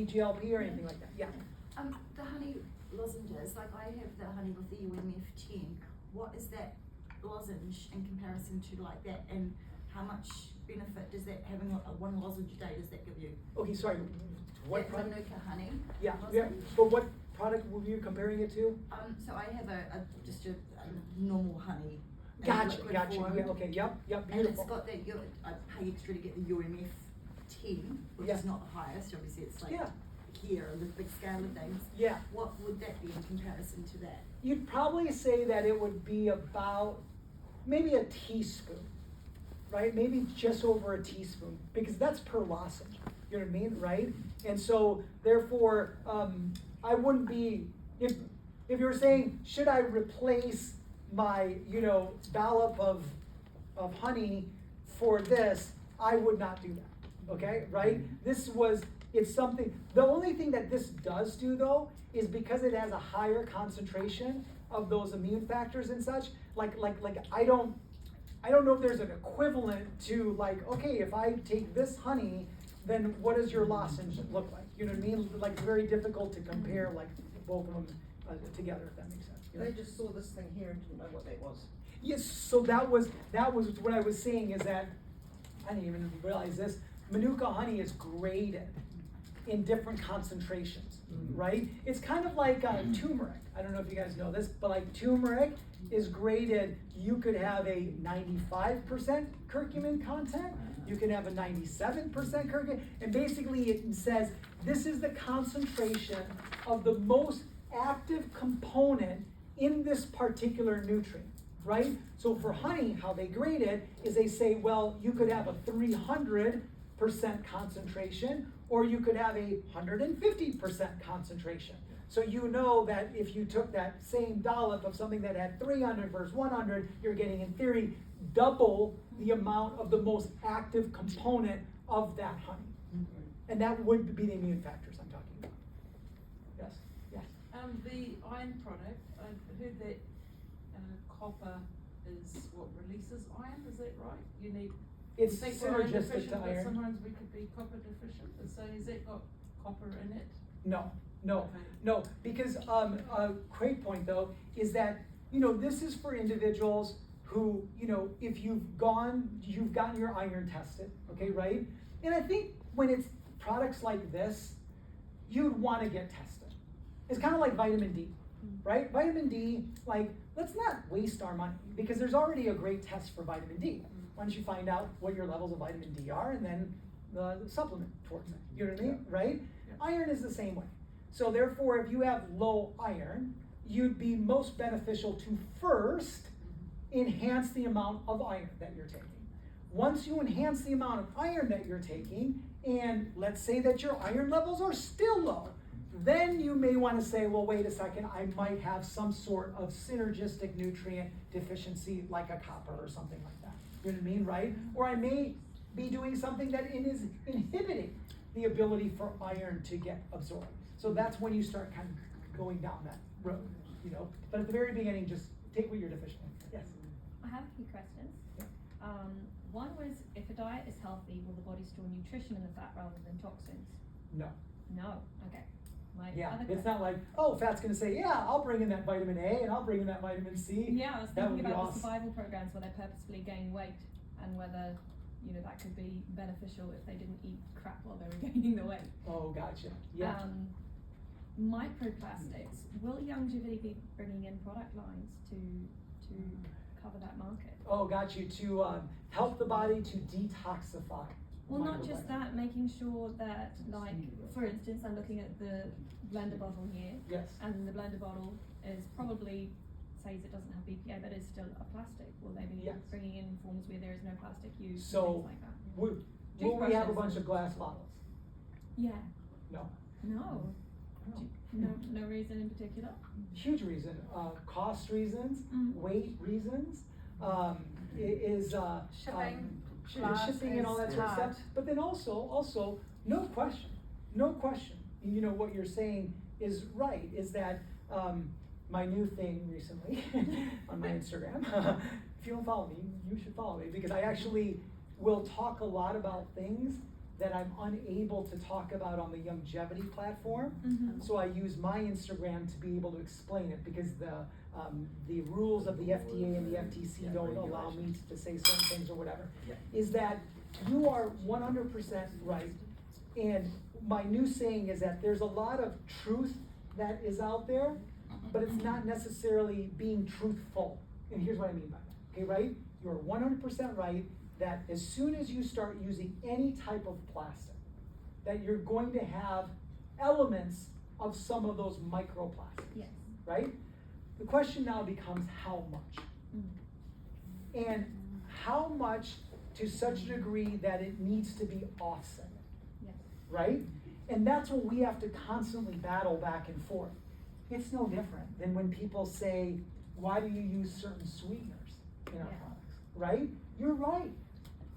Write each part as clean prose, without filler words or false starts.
any GLP or anything like that. Yeah. The honey lozenges, like I have the honey with the UMF 10. What is that lozenge in comparison to like that, and how much benefit does that, having a one lozenge a day, does that give you? Okay, sorry. What That product? Manuka honey. Yeah, yeah. Lozenge. But what product were you comparing it to? So I have just a normal honey. in Gotcha, liquid gotcha. form, Yeah, okay, yep, And it's beautiful. got that, I pay extra to get the UMF 10, which Yeah. is not the highest, obviously it's like Yeah. here on the big scale of things. Yeah. What would that be in comparison to that? You'd probably say that it would be about maybe a teaspoon, right? Maybe just over a teaspoon, because that's per lozenge. You know what I mean, right? And so, therefore, I wouldn't be, if you were saying, should I replace my, dollop of honey for this, I would not do that, okay, right? It's something, the only thing that this does do though, is because it has a higher concentration of those immune factors and such, like I don't know if there's an equivalent to like, okay, if I take this honey, then what does your lozenge look like? You know what I mean? Like, it's very difficult to compare like both of them together, if that makes sense. You know? They just saw this thing here and didn't know what that was. Yes, so that was what I was saying, is that, I didn't even realize this, Manuka honey is graded in different concentrations, right? It's kind of like turmeric. I don't know if you guys know this, but like turmeric is graded, you could have a 95% curcumin content, you can have a 97% curcumin, and basically it says, this is the concentration of the most active component in this particular nutrient, right? So for honey, how they grade it is they say, well, you could have a 300% concentration, or you could have a 150% concentration. So you know that if you took that same dollop of something that had 300 versus 100, you're getting, in theory, double the amount of the most active component of that honey. And that would be the immune factors I'm talking about. Yes, yes. The iron product, I've heard that copper is what releases iron, is that right? You need, It's you think we're iron synergistic deficient, to but iron. sometimes we could be copper deficient, and so has that got copper in it? No, because a great point though is that, this is for individuals who, if you've gotten your iron tested, okay, right? And I think when it's products like this, you'd want to get tested. It's kind of like vitamin D, right? Vitamin D, like, let's not waste our money, because there's already a great test for vitamin D. Why don't you find out what your levels of vitamin D are and then supplement towards it, you know what I mean, right? Iron is the same way. So therefore, if you have low iron, you'd be most beneficial to first enhance the amount of iron that you're taking. Once you enhance the amount of iron that you're taking, and let's say that your iron levels are still low, then you may want to say, well, wait a second, I might have some sort of synergistic nutrient deficiency like a copper or something like that. You know what I mean, right? Or I may be doing something that is inhibiting the ability for iron to get absorbed. So that's when you start kind of going down that road, But at the very beginning, just take what you're deficient in. Yes? I have a few questions. Yeah. One was, if a diet is healthy, will the body store nutrition in the fat rather than toxins? No. No. Okay. My Yeah, other it's que- not like, oh, fat's gonna say, yeah, I'll bring in that vitamin A and I'll bring in that vitamin C. Yeah, I was That would thinking be about the awesome. survival programs where they purposefully gain weight, and whether that could be beneficial if they didn't eat crap while they were gaining the weight. Oh, gotcha. Yeah. Microplastics. Will Youngevity be bringing in product lines to cover that market? Oh, got you. To help the body to detoxify. Well, not just microbiome. that, making sure that, like, for instance, I'm looking at the blender bottle here, Yes. and the blender bottle is probably, says it doesn't have BPA, but it's still a plastic. Will they be Yes. bringing in forms where there is no plastic used, So, and things like that? Will we have a bunch of glass bottles? Yeah. No. No. No reason in particular? Huge reason. Cost reasons, weight reasons, Shipping. shipping and all that sort of stuff. But then also, no question, what you're saying is right, is that my new thing recently on my Instagram, if you don't follow me, you should follow me, because I actually will talk a lot about things that I'm unable to talk about on the longevity platform. Mhm. So I use my Instagram to be able to explain it, because the rules of the FDA and the FTC don't allow me to say certain things or whatever. Yeah. Is that you are 100% right. And my new saying is that there's a lot of truth that is out there, but it's not necessarily being truthful. And here's what I mean by that, okay, right? You're 100% right that as soon as you start using any type of plastic, that you're going to have elements of some of those microplastics, Yes. right? The question now becomes how much? And how much to such a degree that it needs to be offset, Yes. right? And that's what we have to constantly battle back and forth. It's no different than when people say, why do you use certain sweeteners in our Yeah. products, right? You're right.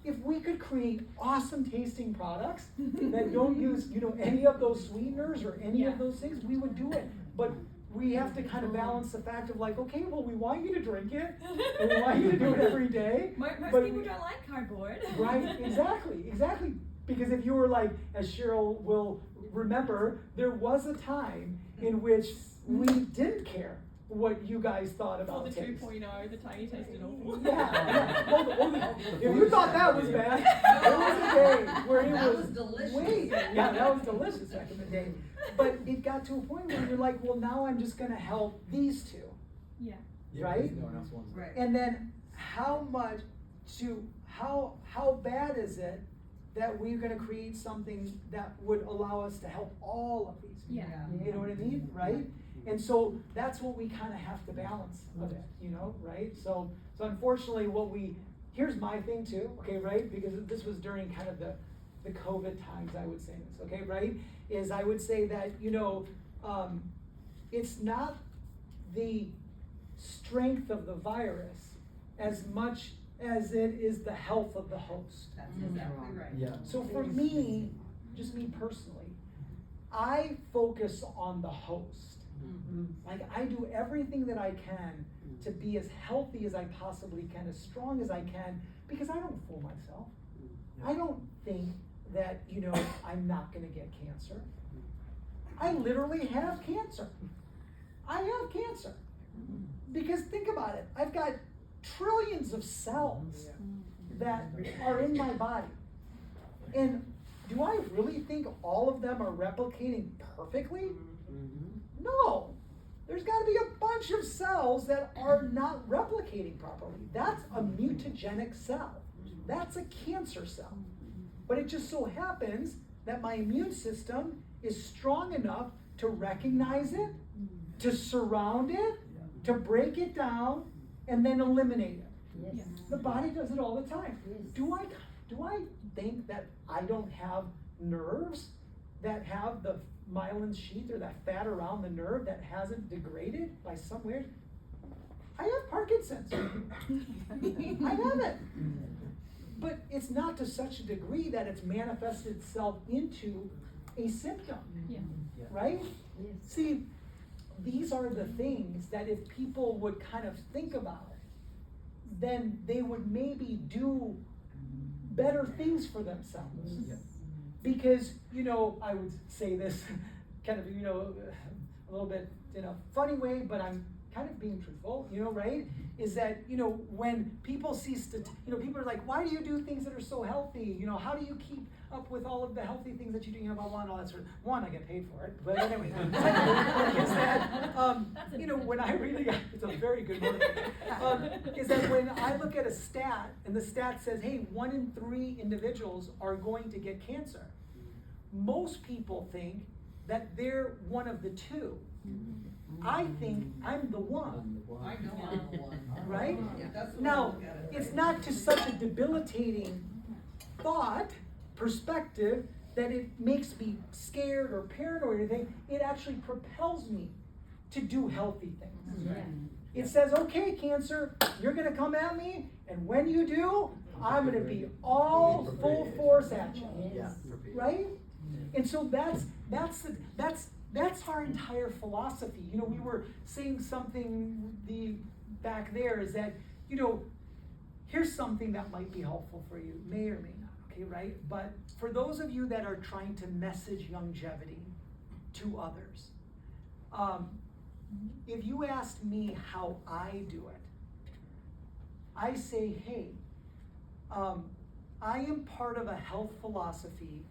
If we could create awesome tasting products that don't use, any of those sweeteners or any Yeah. of those things, we would do it. But we have to kind of balance the fact of like, okay, well, we want you to drink it, and we want you to do it every day. Most but people we- don't like cardboard. Right, exactly. Because if you were like, as Cheryl will remember, there was a time in which we didn't care what you guys thought Or about the taste. 2.0, the tiny tasted awful. Yeah. Hold on. If you thought that was bad, there was a day where it That was was delicious. Wait, yeah, that was delicious back in the day. But it got to a point where you're like, well, now I'm just gonna help these two. Yeah. Right? No one else wants it. Right. And then how bad is it that we're gonna create something that would allow us to help all of these people? Yeah. You know what I mean, right? And so that's what we kind of have to balance a bit, right? So unfortunately here's my thing too, okay, right? Because this was during kind of the COVID times, I would say this, okay, right? Is I would say that, it's not the strength of the virus as much as it is the health of the host. That's exactly right. Yeah. So for me, just me personally, I focus on the host. Like I do everything that I can to be as healthy as I possibly can, as strong as I can, because I don't fool myself. I don't think that, I'm not gonna get cancer. I literally have cancer. I have cancer. Because think about it, I've got trillions of cells that are in my body. And do I really think all of them are replicating perfectly? No. There's got to be a bunch of cells that are not replicating properly. That's a mutagenic cell. That's a cancer cell. But it just so happens that my immune system is strong enough to recognize it, to surround it, to break it down, and then eliminate it. Yes. The body does it all the time. Do I think that I don't have nerves that have the myelin sheath or that fat around the nerve that hasn't degraded by some weird? I have Parkinson's. I have it. But it's not to such a degree that it's manifested itself into a symptom, Yeah. right? See, these are the things that if people would kind of think about it, then they would maybe do better things for themselves. Yeah. Because, I would say this kind of, a little bit in a funny way, but I'm kind of being truthful, right? Is that, when people see, people are like, why do you do things that are so healthy? How do you keep up with all of the healthy things that you do, blah, blah, and all that sort of, one, I get paid for it, but anyway, is that, when I really, it's a very good motivator, is that when I look at a stat, and the stat says, hey, 1 in 3 individuals are going to get cancer, most people think that they're one of the 2. I think I'm the one. I know I'm the one. Right? Yeah, that's the way Now, I look at it. it's not to such a debilitating perspective, that it makes me scared or paranoid or anything. It actually propels me to do healthy things. It says, okay, cancer, you're gonna come at me, and when you do, I'm gonna be all full force at you. Yeah. Right? And so that's our entire philosophy. We were saying something back there is that, here's something that might be helpful for you, may or may not, okay, right? But for those of you that are trying to message longevity to others, if you asked me how I do it, I say, hey, I am part of a health philosophy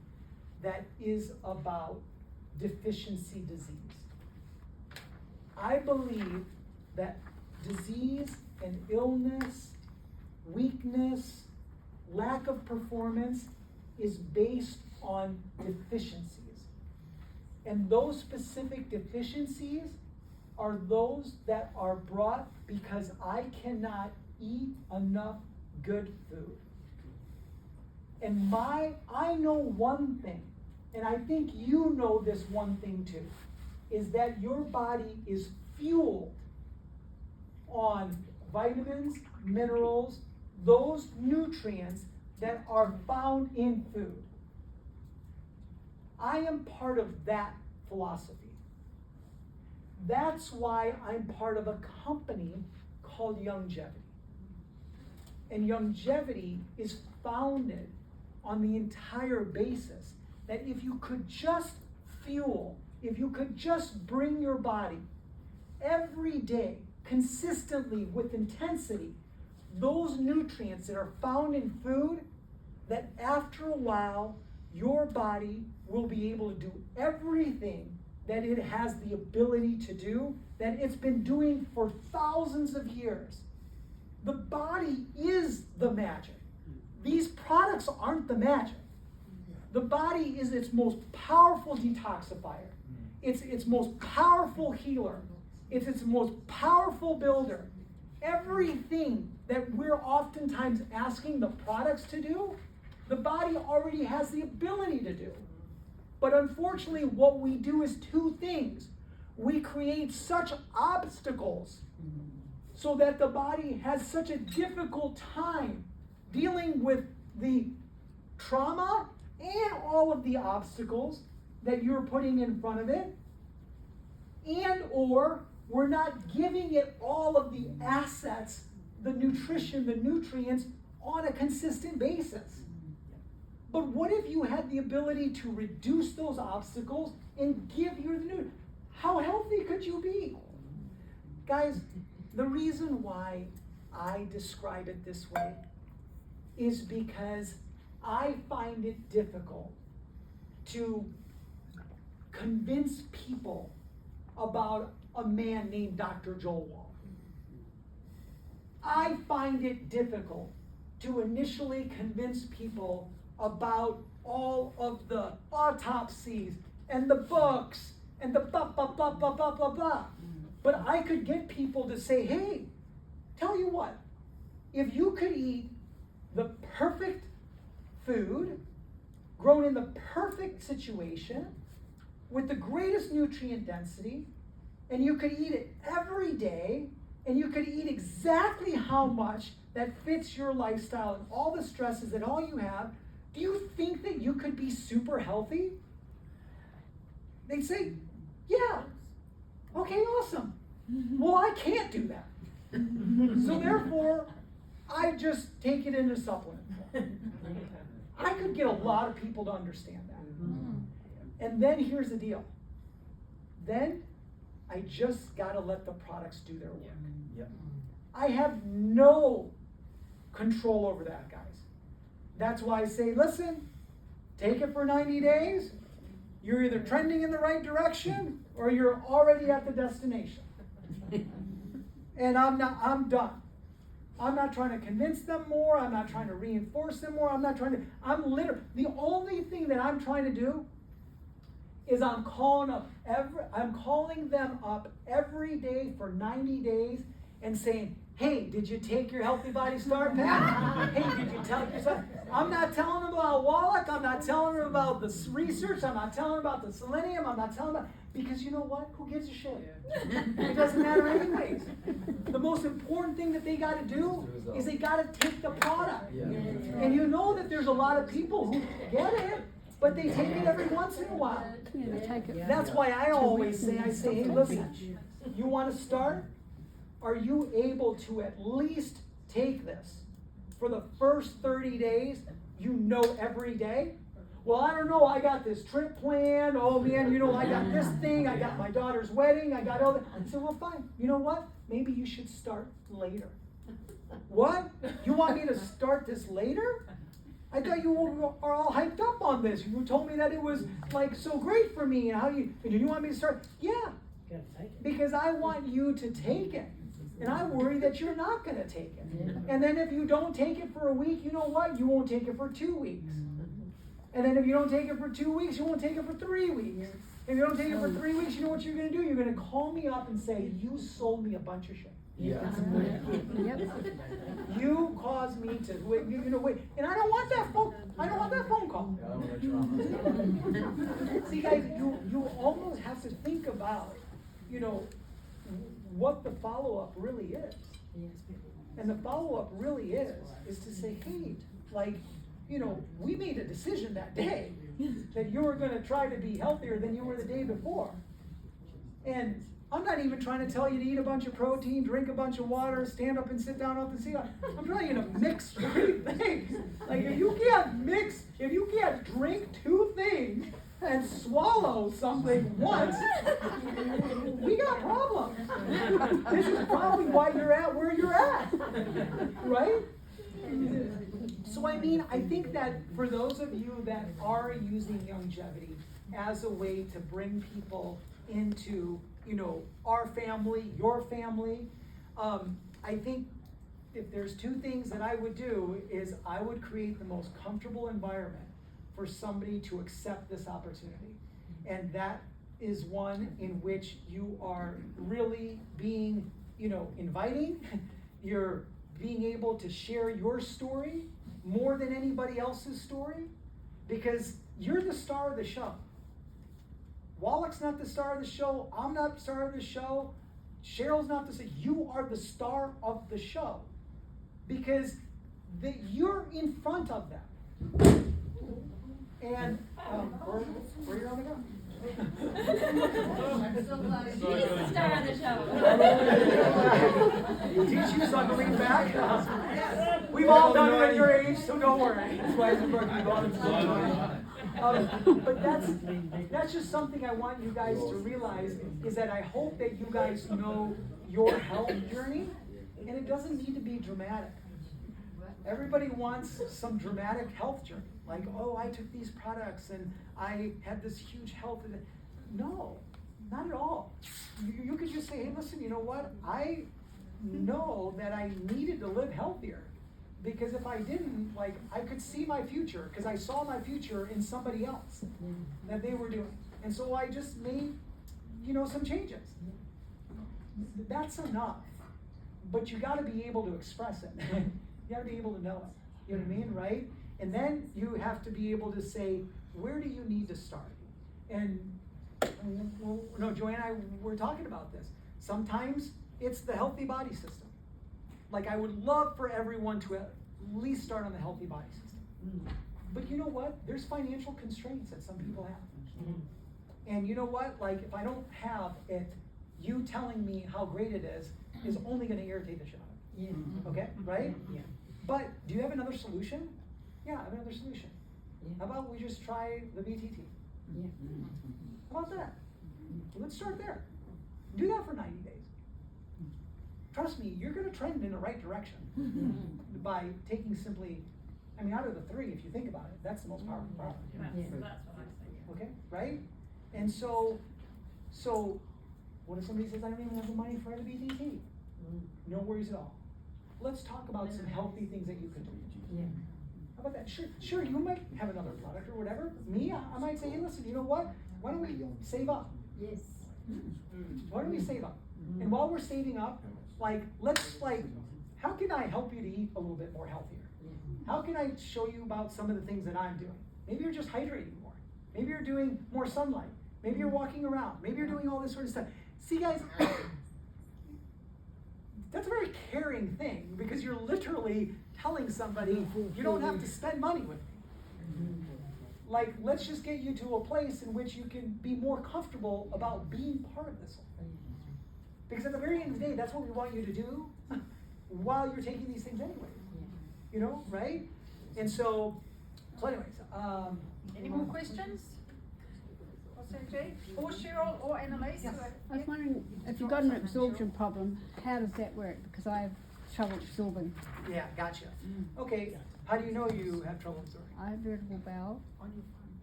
that is about deficiency disease. I believe that disease and illness, weakness, lack of performance is based on deficiencies. And those specific deficiencies are those that are brought because I cannot eat enough good food. And I know one thing, and I think you know this one thing too, is that your body is fueled on vitamins, minerals, those nutrients that are found in food. I am part of that philosophy. That's why I'm part of a company called Longevity. And Longevity is founded on the entire basis that if you could just fuel, if you could just bring your body every day, consistently, with intensity, those nutrients that are found in food, that after a while, your body will be able to do everything that it has the ability to do, that it's been doing for thousands of years. The body is the magic. These products aren't the magic. The body is its most powerful detoxifier. It's its most powerful healer. It's its most powerful builder. Everything that we're oftentimes asking the products to do, the body already has the ability to do. But unfortunately, what we do is two things. We create such obstacles so that the body has such a difficult time dealing with the trauma and all of the obstacles that you're putting in front of it, and or we're not giving it all of the assets, the nutrition, the nutrients on a consistent basis. But what if you had the ability to reduce those obstacles and give your new? How healthy could you be? Guys, the reason why I describe it this way is because I find it difficult to convince people about a man named Dr. Joel Wall. I find it difficult to initially convince people about all of the autopsies and the books and the blah, blah, blah, blah, blah, blah, blah. But I could get people to say, hey, tell you what, if you could eat the perfect food, grown in the perfect situation, with the greatest nutrient density, and you could eat it every day, and you could eat exactly how much that fits your lifestyle and all the stresses that all you have, do you think that you could be super healthy? They'd say, yeah. Okay, awesome. Well, I can't do that. So therefore, I just take it in a supplement form. I could get a lot of people to understand that. And then here's the deal. Then I just gotta let the products do their work. Yep. I have no control over that, guys. That's why I say, listen, take it for 90 days. You're either trending in the right direction or you're already at the destination. And I'm done. I'm not trying to convince them more. I'm not trying to reinforce them more. The only thing that I'm trying to do is I'm calling them up every day for 90 days and saying, hey, did you take your Healthy Body Start Pack? Hey, did you tell yourself? I'm not telling them about Wallach. I'm not telling them about the research. I'm not telling them about the selenium. I'm not telling them because you know what? Who gives a shit? It doesn't matter anyways. The most important thing that they got to do is they got to take the product. Yeah. And you know that there's a lot of people who get it, but they take it every once in a while. That's why I always say, hey, listen, you want to start? Are you able to at least take this for the first 30 days you know every day? Well, I don't know, I got this trip planned, oh man, you know, I got this thing, I got my daughter's wedding, I got all that. I said, well, fine, you know what? Maybe you should start later. What? You want me to start this later? I thought you are all hyped up on this. You told me that it was like so great for me, and you want me to start? Yeah, because I want you to take it. And I worry that you're not going to take it. And then if you don't take it for a week, you know what? You won't take it for 2 weeks. And then if you don't take it for 2 weeks, you won't take it for 3 weeks. If you don't take it for 3 weeks, you know what you're going to do? You're going to call me up and say, you sold me a bunch of shit. Yeah. You caused me to wait. And I don't want that phone call. See, guys, you almost have to think about, what the follow-up really is. And the follow-up really is to say, hey, we made a decision that day that you were going to try to be healthier than you were the day before. And I'm not even trying to tell you to eat a bunch of protein, drink a bunch of water, stand up and sit down off the seat. I'm telling you to mix 3 things. If you can't drink 2 things and swallow something once, we got problems. This is probably why you're at where you're at, right? So I think that for those of you that are using longevity as a way to bring people into, our family, your family, I think if there's 2 things that I would do is I would create the most comfortable environment for somebody to accept this opportunity. And that is one in which you are really being, inviting. You're being able to share your story more than anybody else's story, because you're the star of the show. Wallach's not the star of the show. I'm not the star of the show. Cheryl's not the star. You are the star of the show, because you're in front of them. And where you're on the go. I'm so glad He's the star of the show. Teach you something back. We've all done it at your age, so don't worry. That's why but that's just something I want you guys to realize, is that I hope that you guys know your health journey, and it doesn't need to be dramatic. Everybody wants some dramatic health journey. Like, oh, I took these products and I had this huge health. No, not at all. You could just say, hey, listen, you know what? I know that I needed to live healthier. Because if I didn't, I could see my future, because I saw my future in somebody else that they were doing. And so I just made, some changes. That's enough. But you got to be able to express it. You got to be able to know it. You know what I mean, right? And then you have to be able to say, where do you need to start? And, Joanne and I were talking about this. Sometimes it's the healthy body system. I would love for everyone to at least start on the healthy body system. But you know what? There's financial constraints that some people have. And you know what? If I don't have it, you telling me how great it is only going to irritate the shit out of me. Okay? Right? Yeah. But do you have another solution? Yeah, I have another solution. How about we just try the BTT? Yeah. How about that? Let's start there. Do that for 90 days. Trust me, you're going to trend in the right direction by taking simply, out of the 3, if you think about it, that's the most powerful product. That's what I was thinking. Okay, right? And so what if somebody says, I don't even have the money for the BTT? No worries at all. Let's talk about some healthy things that you can do. Yeah. How about that? Sure, you might have another product or whatever. Me, I might say, hey, listen, you know what? Why don't we save up? Yes. Why don't we save up? And while we're saving up, how can I help you to eat a little bit more healthier? How can I show you about some of the things that I'm doing? Maybe you're just hydrating more. Maybe you're doing more sunlight. Maybe you're walking around. Maybe you're doing all this sort of stuff. See, guys, that's a very caring thing, because you're literally telling somebody you don't have to spend money with me. Let's just get you to a place in which you can be more comfortable about being part of this whole thing. Because at the very end of the day, that's what we want you to do while you're taking these things anyway. Right? And so So anyways, Any more questions? Sanjeeve, or Cheryl, or Annalise? Yes. I was wondering, if you've got an absorption problem, how does that work? Because I have trouble absorbing. Yeah, gotcha. Okay, how do you know you have trouble absorbing? I have irritable bowel,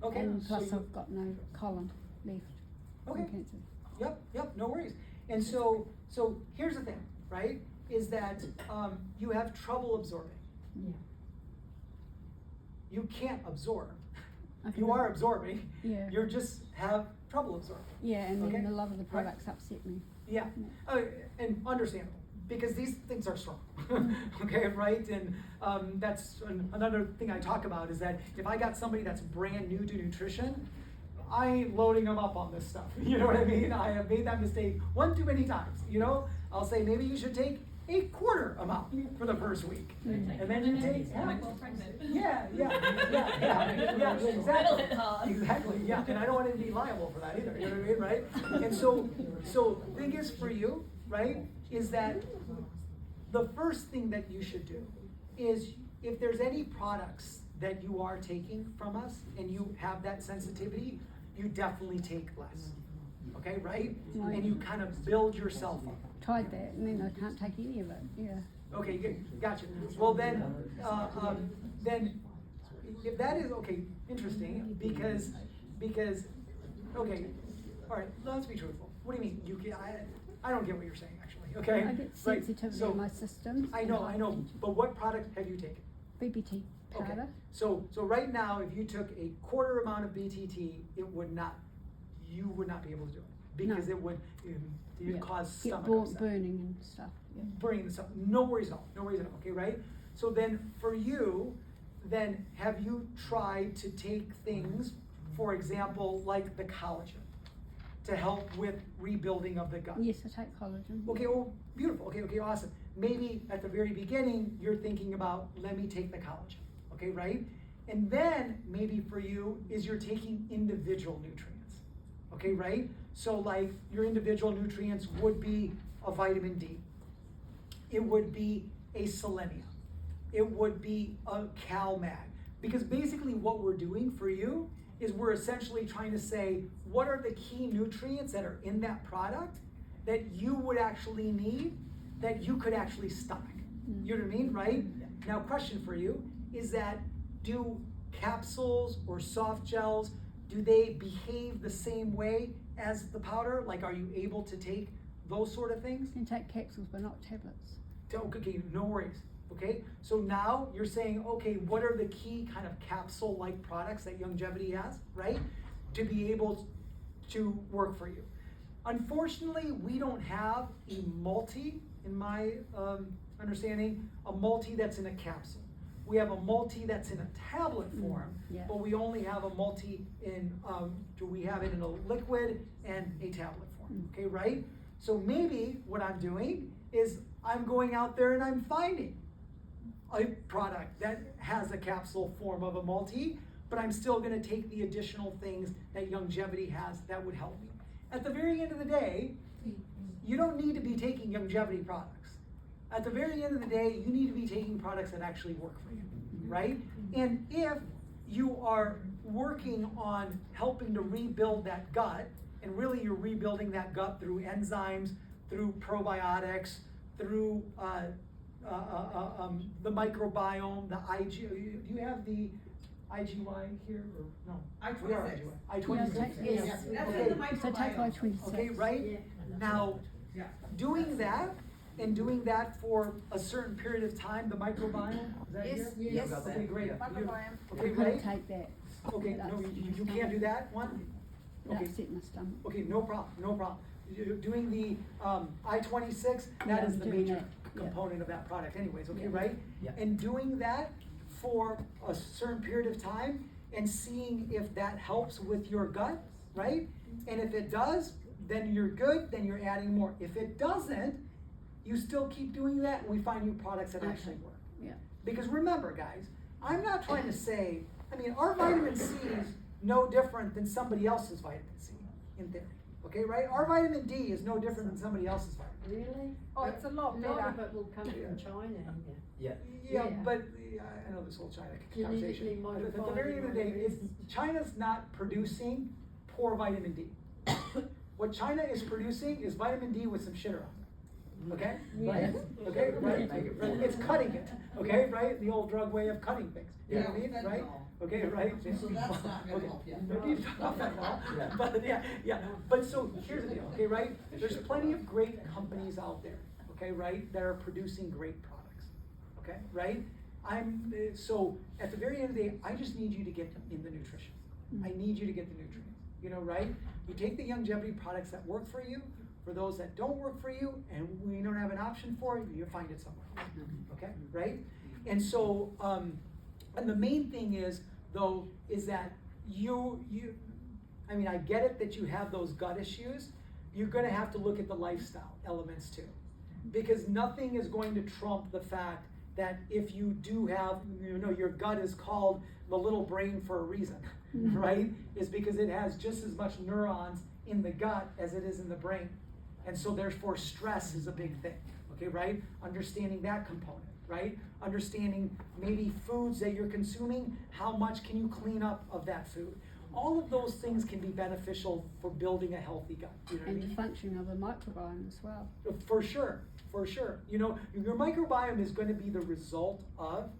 Okay, and so plus you, I've got no colon left okay, from cancer. yep, no worries. And so here's the thing, right, is that, you have trouble absorbing. Yeah. You can't absorb. Okay. You are absorbing, Yeah. you just have trouble absorbing. Yeah, and Okay. then a lot of the Right. products upset me. Yeah, and understandable, because these things are strong, okay, right? And that's another thing I talk about is that if I got somebody that's brand new to nutrition, I ain't loading them up on this stuff, you know what I mean? I have made that mistake one too many times, you know? I'll say maybe you should take a quarter amount for the first week, and then you take half. Yeah, exactly, yeah, and I don't want to be liable for that either, you know what I mean, right? And so thing is for you, right, is that the first thing that you should do is if there's any products that you are taking from us and you have that sensitivity, you definitely take less, okay, right? And you kind of build yourself up. Tried that, and then I can't take any of it, yeah. Okay, good, gotcha. Well, then if that is, okay, interesting, because, okay, all right, let's be truthful. What do you mean? I don't get what you're saying, actually, okay? I get Right, sensitivity so- in my system. I know, but what product have you taken? BBT Okay, powder. so right now, if you took a quarter amount of BTT, you would not be able to do it, because No. it would Yeah. cause Get stomach upset. burning and stuff, yeah. Burning this up, no worries at all, okay, right? So then, for you, then have you tried to take things, for example, like the collagen, to help with rebuilding of the gut? Yes, I take collagen. Okay, well, beautiful, okay, awesome. Maybe at the very beginning, you're thinking about, let me take the collagen, okay, right? And then, maybe for you, is you're taking individual nutrients, okay, right? So like, your individual nutrients would be a vitamin D. It would be a selenium. It would be a CalMag. Because basically what we're doing for you is we're essentially trying to say, what are the key nutrients that are in that product that you would actually need, that you could actually stomach? You know what I mean, right? Now, question for you is that, do capsules or soft gels, do they behave the same way as the powder? Like, are you able to take those sort of things? I can take capsules, but not tablets. Okay, no worries, okay? So now you're saying, okay, what are the key kind of capsule-like products that Longevity has, right? To be able to work for you. Unfortunately, we don't have a multi, in my understanding, a multi that's in a capsule. We have a multi that's in a tablet form, yeah. but we only have a multi in, we have it in a liquid and a tablet form, okay, right? So maybe what I'm doing is I'm going out there and I'm finding a product that has a capsule form of a multi, but I'm still gonna take the additional things that Longevity has that would help me. At the very end of the day, you don't need to be taking Longevity products. At the very end of the day, you need to be taking products that actually work for you, right? And if you are working on helping to rebuild that gut, and really you're rebuilding that gut through enzymes, through probiotics, through the microbiome, the IG, do you have the IGY here, or no? I-26. I-26. Yes. That's Okay. in the So I take microbiome. I-26. Okay, right? Now, Yeah. doing that, and doing that for a certain period of time, the microbiome, is that Yes, here? yes. Okay, great. Microbiome. I Okay, can't right? take that. Okay, It no, upsets you my can't do stomach. that one? It Okay. upset my stomach. Okay, no problem. You're doing the I-26, Yeah, that is I'm the doing major that, yeah. component of that product anyways, okay, Yeah. right? Yeah. And doing that for a certain period of time and seeing if that helps with your gut, right? And if it does, then you're good, then you're adding more. If it doesn't, you still keep doing that and we find new products that actually work. Yeah. Because remember, guys, I'm not trying to say, I mean, our vitamin C is no different than somebody else's vitamin C, in theory, okay, right? Our vitamin D is no different than somebody else's vitamin. Really? Oh, it's a lot A lot of better. it will come from China. Yeah, Yeah. but I know this whole China Genetically conversation. At the modified very end of the day, whatever it it's, China's not producing poor vitamin D. What China is producing is vitamin D with some shit around it. Okay? Right? Okay, right? It's cutting it. Okay, right? The old drug way of cutting things. You know what I mean? Right? Okay, right? So that's not gonna help you. Maybe not fentanyl, but yeah. But so here's the deal, okay, right? There's plenty of great companies out there, okay, right, that are producing great products, okay, right? So at the very end of the day, I just need you to get in the nutrition. I need you to get the nutrients, you know, right? You take the longevity products that work for you. For those that don't work for you, and we don't have an option for it, you find it somewhere, okay, right? And so, and the main thing is, though, is that I mean, I get it that you have those gut issues. You're gonna have to look at the lifestyle elements too. Because nothing is going to trump the fact that if you do have, you know, your gut is called the little brain for a reason, right? Is because it has just as much neurons in the gut as it is in the brain. And so therefore stress is a big thing, okay, right? Understanding that component, right? Understanding maybe foods that you're consuming, how much can you clean up of that food? All of those things can be beneficial for building a healthy gut, you know what I And mean? the functioning of the microbiome as well. For sure. You know, your microbiome is going to be the result of,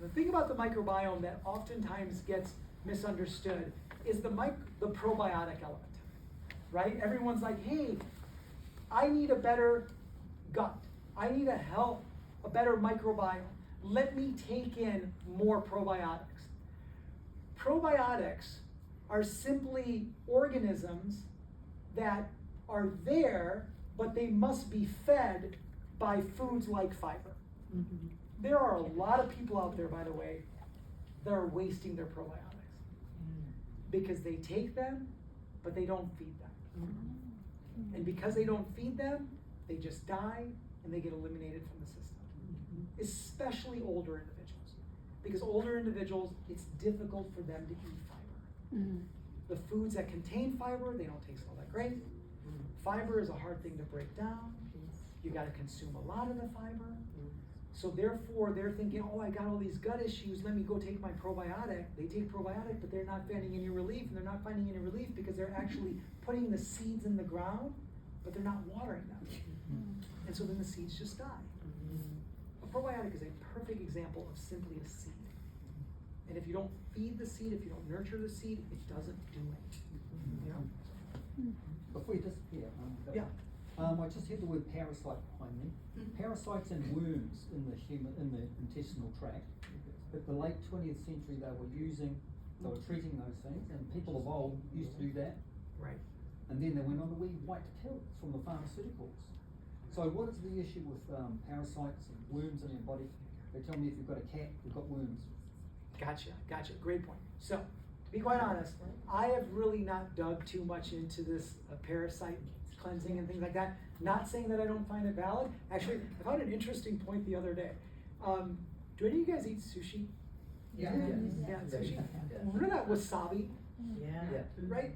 the thing about the microbiome that oftentimes gets misunderstood is the probiotic element, right? Everyone's like, hey, I need a better gut. I need a better microbiome. Let me take in more probiotics. Probiotics are simply organisms that are there, but they must be fed by foods like fiber. There are a lot of people out there, by the way, that are wasting their probiotics because they take them, but they don't feed them. And because they don't feed them, they just die and they get eliminated from the system. Especially older individuals. Because older individuals, it's difficult for them to eat fiber. The foods that contain fiber, they don't taste all that great. Fiber is a hard thing to break down. You gotta consume a lot of the fiber. So therefore, they're thinking, oh, I got all these gut issues, let me go take my probiotic. They take probiotic, but they're not finding any relief, and they're not finding any relief because they're actually putting the seeds in the ground, but they're not watering them. And so then the seeds just die. A probiotic is a perfect example of simply a seed. And if you don't feed the seed, if you don't nurture the seed, it doesn't do it. You know? Before you disappear, Yeah. I just heard the word parasite behind me. Parasites and worms in the intestinal tract. At the late 20th century, they were treating those things, and people of old used to do that. Right. And then they went on to eat white pills from the pharmaceuticals. So what is the issue with parasites and worms in your body? They tell me if you've got a cat, you've got worms. Gotcha. Great point. So, to be quite honest, I have really not dug too much into this parasite cleansing and things like that. Not saying that I don't find it valid. Actually, I found an interesting point the other day. Do any of you guys eat sushi? Yeah. Yeah, sushi. Remember that wasabi? Yeah. Right?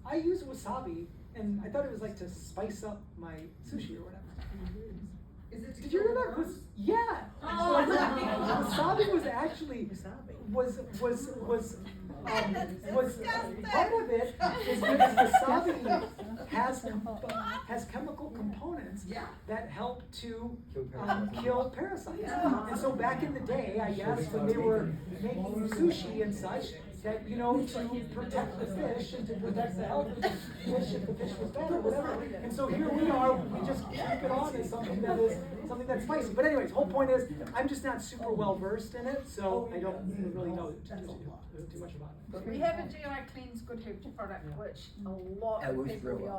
I use wasabi, and I thought it was like to spice up my sushi or whatever. Is it? Did you know that was? Yeah. Wasabi was actually was part of it is because wasabi has chemical components that help to kill parasites. And so back in the day, I guess, when they were making sushi and such, that, you know, to protect the fish and to protect the health of the fish if the fish was bad or whatever. And so here we are, we just keep it on as something that's spicy. But anyways, whole point is, I'm just not super well versed in it, so I don't really know too much about it. We have a GI Cleanse Good Herbs product, which a lot of people use.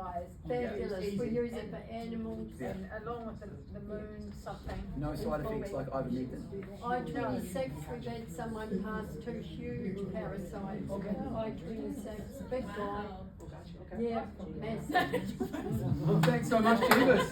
Fabulous. We use it for animals. And along with the moon something. No side effects like ivermectin. I-26, we've had someone pass 2 huge parasites. I-26, big guy. Oh, gotcha, okay. Yeah, massive. Well, thanks so much, Jeebus.